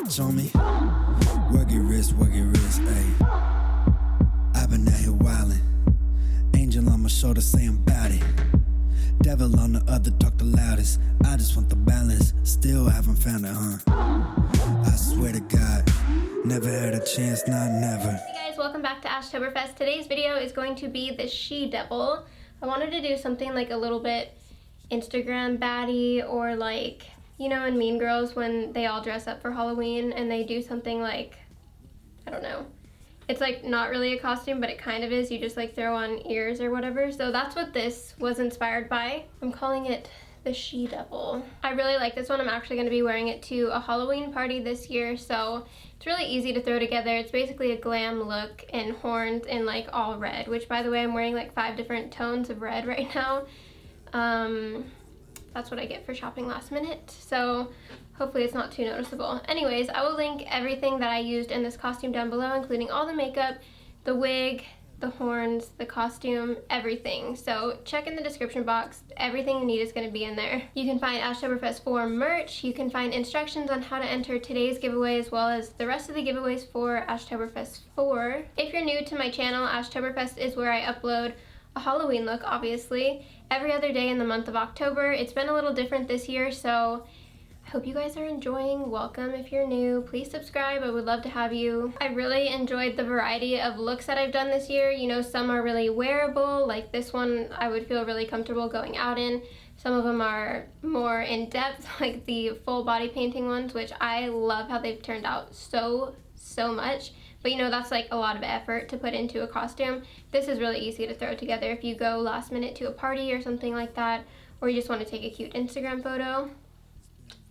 watch on me. Work your wrist, ayy. I've been out here wildin'. Angel on my shoulder saying bout it. Devil on the other talk the loudest. I just want the balance, still haven't found it, I swear to God, never had a chance, not never. Hey guys, welcome back to ASHTOBERFEST. Today's video is going to be the she-devil. I wanted to do something like a little bit Instagram baddie, or like, you know, in Mean Girls when they all dress up for Halloween and they do something like, I don't know. It's like not really a costume, but it kind of is. You just like throw on ears or whatever. So that's what this was inspired by. I'm calling it the she-devil. I really like this one. I'm actually going to be wearing it to a Halloween party this year, so it's really easy to throw together. It's basically a glam look and horns and like all red, which by the way, I'm wearing like 5 different tones of red right now. That's what I get for shopping last minute, so hopefully it's not too noticeable. Anyways, I will link everything that I used in this costume down below, including all the makeup, the wig, the horns, the costume, everything. So check in the description box. Everything you need is going to be in there. You can find ASHTOBERFEST 4 merch. You can find instructions on how to enter today's giveaway as well as the rest of the giveaways for ASHTOBERFEST 4. If you're new to my channel, ASHTOBERFEST is where I upload a Halloween look, obviously, every other day in the month of October. It's been a little different this year, so I hope you guys are enjoying. Welcome if you're new. Please subscribe. I would love to have you. I really enjoyed the variety of looks that I've done this year. You know, some are really wearable, like this one I would feel really comfortable going out in. Some of them are more in-depth, like the full body painting ones, which I love how they've turned out so much. But you know, that's like a lot of effort to put into a costume. This is really easy to throw together if you go last minute to a party or something like that, or you just want to take a cute Instagram photo.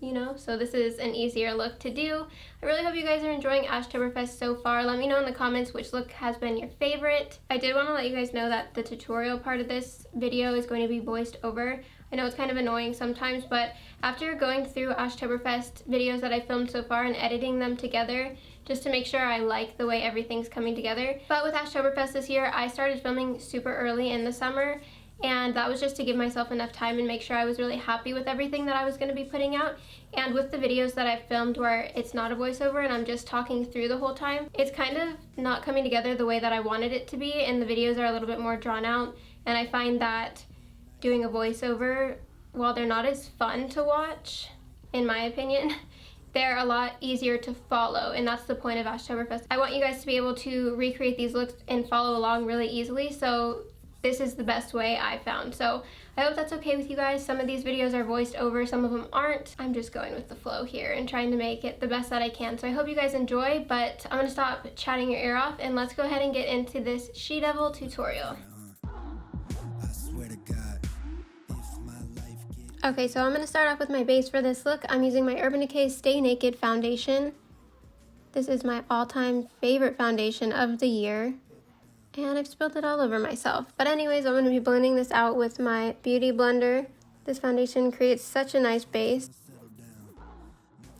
You know, so this is an easier look to do. I really hope you guys are enjoying ASHTOBERFEST so far. Let me know in the comments which look has been your favorite. I did want to let you guys know that the tutorial part of this video is going to be voiced over. I know it's kind of annoying sometimes, but after going through ASHTOBERFEST videos that I filmed so far and editing them together, just to make sure I like the way everything's coming together. But with ASHTOBERFEST this year, I started filming super early in the summer, and that was just to give myself enough time and make sure I was really happy with everything that I was going to be putting out. And with the videos that I've filmed where it's not a voiceover and I'm just talking through the whole time, it's kind of not coming together the way that I wanted it to be, and the videos are a little bit more drawn out. And I find that doing a voiceover, while they're not as fun to watch, in my opinion, they're a lot easier to follow, and that's the point of ASHTOBERFEST. I want you guys to be able to recreate these looks and follow along really easily, so this is the best way I found. So I hope that's okay with you guys. Some of these videos are voiced over, some of them aren't. I'm just going with the flow here and trying to make it the best that I can. So I hope you guys enjoy, but I'm gonna stop chatting your ear off and let's go ahead and get into this she-devil tutorial. Okay, so I'm gonna start off with my base for this look. I'm using my Urban Decay Stay Naked foundation. This is my all-time favorite foundation of the year, and I've spilled it all over myself. But anyways, I'm going to be blending this out with my Beauty Blender. This foundation creates such a nice base.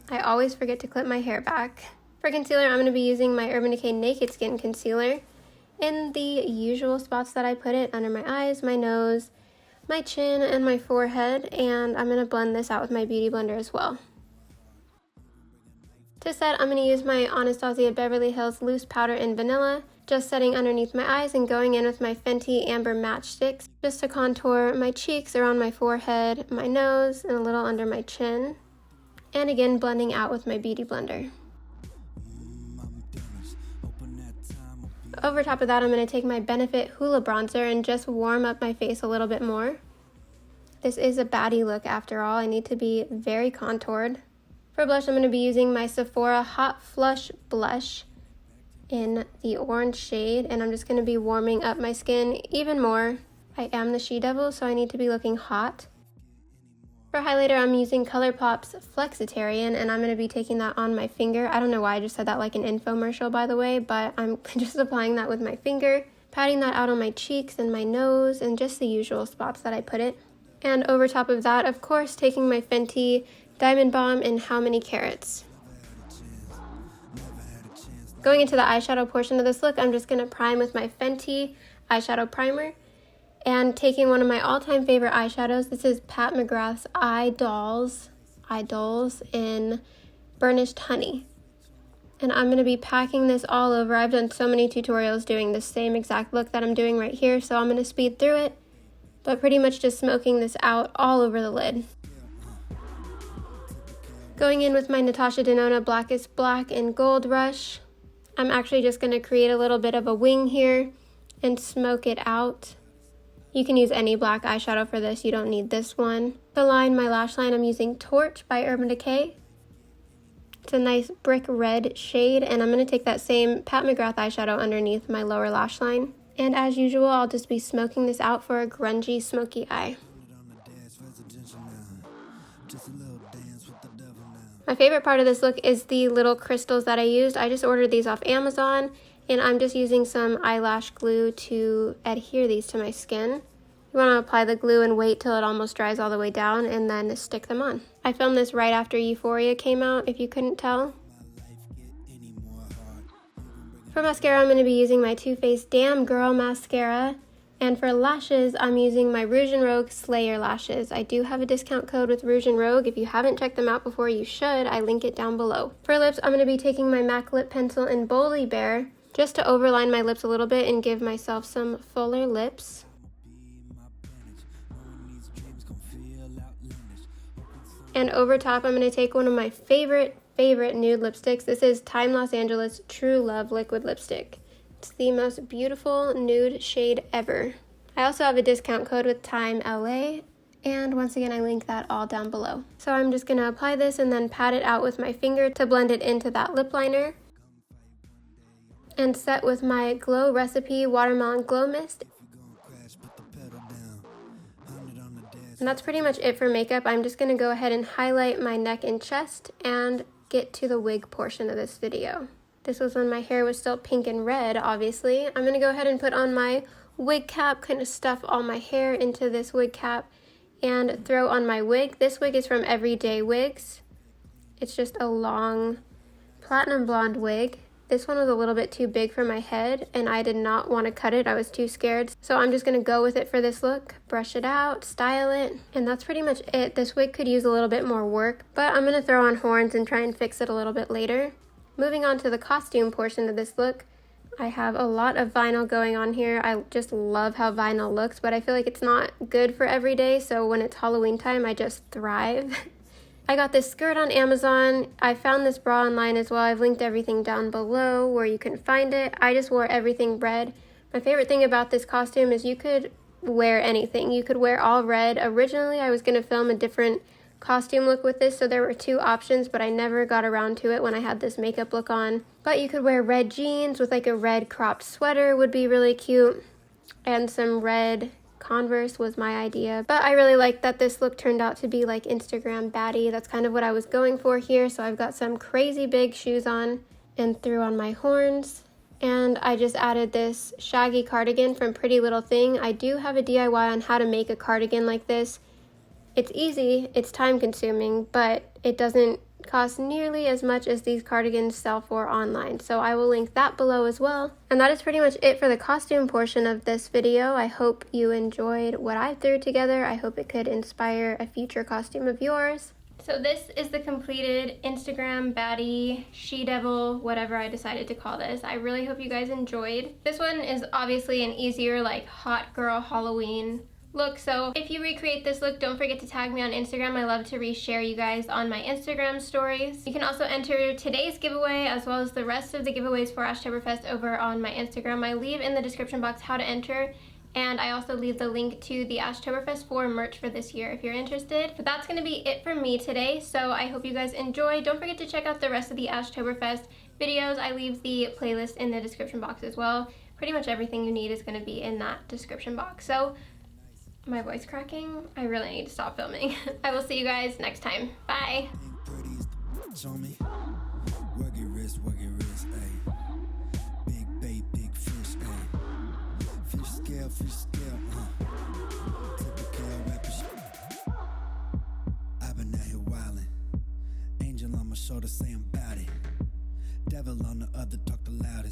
I always forget to clip my hair back. For concealer, I'm going to be using my Urban Decay Naked Skin Concealer in the usual spots that I put it, under my eyes, my nose, my chin, and my forehead, and I'm going to blend this out with my Beauty Blender as well. To set, I'm going to use my Anastasia Beverly Hills Loose Powder in Vanilla, just setting underneath my eyes and going in with my Fenty Amber Matchsticks just to contour my cheeks, around my forehead, my nose, and a little under my chin. And again, blending out with my Beauty Blender. Over top of that, I'm going to take my Benefit Hoola Bronzer and just warm up my face a little bit more. This is a baddie look after all. I need to be very contoured. For blush, I'm going to be using my Sephora Hot Flush Blush in the orange shade, and I'm just going to be warming up my skin even more. I am the she-devil, so I need to be looking hot. For highlighter, I'm using ColourPop's Flexitarian, and I'm going to be taking that on my finger. I don't know why I just said that like an infomercial, by the way, but I'm just applying that with my finger, patting that out on my cheeks and my nose, and just the usual spots that I put it. And over top of that, of course, taking my Fenty Diamond Bomb in How Many Carats. Going into the eyeshadow portion of this look, I'm just going to prime with my Fenty eyeshadow primer. And taking one of my all-time favorite eyeshadows, this is Pat McGrath's Eye Dolls in Burnished Honey. And I'm going to be packing this all over. I've done so many tutorials doing the same exact look that I'm doing right here, so I'm going to speed through it, but pretty much just smoking this out all over the lid. Going in with my Natasha Denona Blackest Black and Gold Rush, I'm actually just going to create a little bit of a wing here and smoke it out. You can use any black eyeshadow for this, you don't need this one. To line my lash line, I'm using Torch by Urban Decay. It's a nice brick red shade, and I'm going to take that same Pat McGrath eyeshadow underneath my lower lash line. And as usual, I'll just be smoking this out for a grungy, smoky eye. My favorite part of this look is the little crystals that I used. I just ordered these off Amazon, and I'm just using some eyelash glue to adhere these to my skin. You want to apply the glue and wait till it almost dries all the way down and then stick them on. I filmed this right after Euphoria came out, if you couldn't tell. For mascara, I'm going to be using my Too Faced Damn Girl mascara. And for lashes, I'm using my Rouge & Rogue Slayer lashes. I do have a discount code with Rouge & Rogue. If you haven't checked them out before, you should. I link it down below. For lips, I'm going to be taking my MAC lip pencil in Boldly Bear just to overline my lips a little bit and give myself some fuller lips. And over top, I'm going to take one of my favorite nude lipsticks. This is Time Los Angeles True Love Liquid Lipstick. It's the most beautiful nude shade ever. I also have a discount code with Time LA, and once again I link that all down below. So I'm just going to apply this and then pat it out with my finger to blend it into that lip liner. And set with my Glow Recipe Watermelon Glow Mist. And that's pretty much it for makeup. I'm just going to go ahead and highlight my neck and chest and get to the wig portion of this video. This was when my hair was still pink and red, obviously. I'm going to go ahead and put on my wig cap, kind of stuff all my hair into this wig cap, and throw on my wig. This wig is from Everyday Wigs. It's just a long platinum blonde wig. This one was a little bit too big for my head, and I did not want to cut it. I was too scared. So I'm just going to go with it for this look, brush it out, style it, and that's pretty much it. This wig could use a little bit more work, but I'm going to throw on horns and try and fix it a little bit later. Moving on to the costume portion of this look, I have a lot of vinyl going on here. I just love how vinyl looks, but I feel like it's not good for every day, so when it's Halloween time, I just thrive. I got this skirt on Amazon. I found this bra online as well. I've linked everything down below where you can find it. I just wore everything red. My favorite thing about this costume is you could wear anything. You could wear all red. Originally, I was going to film a different costume look with this, so there were two options, but I never got around to it when I had this makeup look on. But you could wear red jeans with like a red cropped sweater would be really cute, and some red Converse was my idea. But I really like that this look turned out to be like Instagram baddie. That's kind of what I was going for here. So I've got some crazy big shoes on and threw on my horns. And I just added this shaggy cardigan from Pretty Little Thing. I do have a DIY on how to make a cardigan like this. It's easy, it's time consuming, but it doesn't cost nearly as much as these cardigans sell for online. So I will link that below as well. And that is pretty much it for the costume portion of this video. I hope you enjoyed what I threw together. I hope it could inspire a future costume of yours. So this is the completed Instagram baddie, she-devil, whatever I decided to call this. I really hope you guys enjoyed. This one is obviously an easier, like, hot girl Halloween look, so if you recreate this look, don't forget to tag me on Instagram. I love to reshare you guys on my Instagram stories. You can also enter today's giveaway as well as the rest of the giveaways for ASHTOBERFEST over on my Instagram. I leave in the description box how to enter, and I also leave the link to the ASHTOBERFEST 4 merch for this year if you're interested. But that's going to be it for me today, so I hope you guys enjoy. Don't forget to check out the rest of the ASHTOBERFEST videos. I leave the playlist in the description box as well. Pretty much everything you need is going to be in that description box. So my voice cracking, I really need to stop filming. I will see you guys next time. Bye. Shoulder saying bout it. Devil on the other talk the loudest.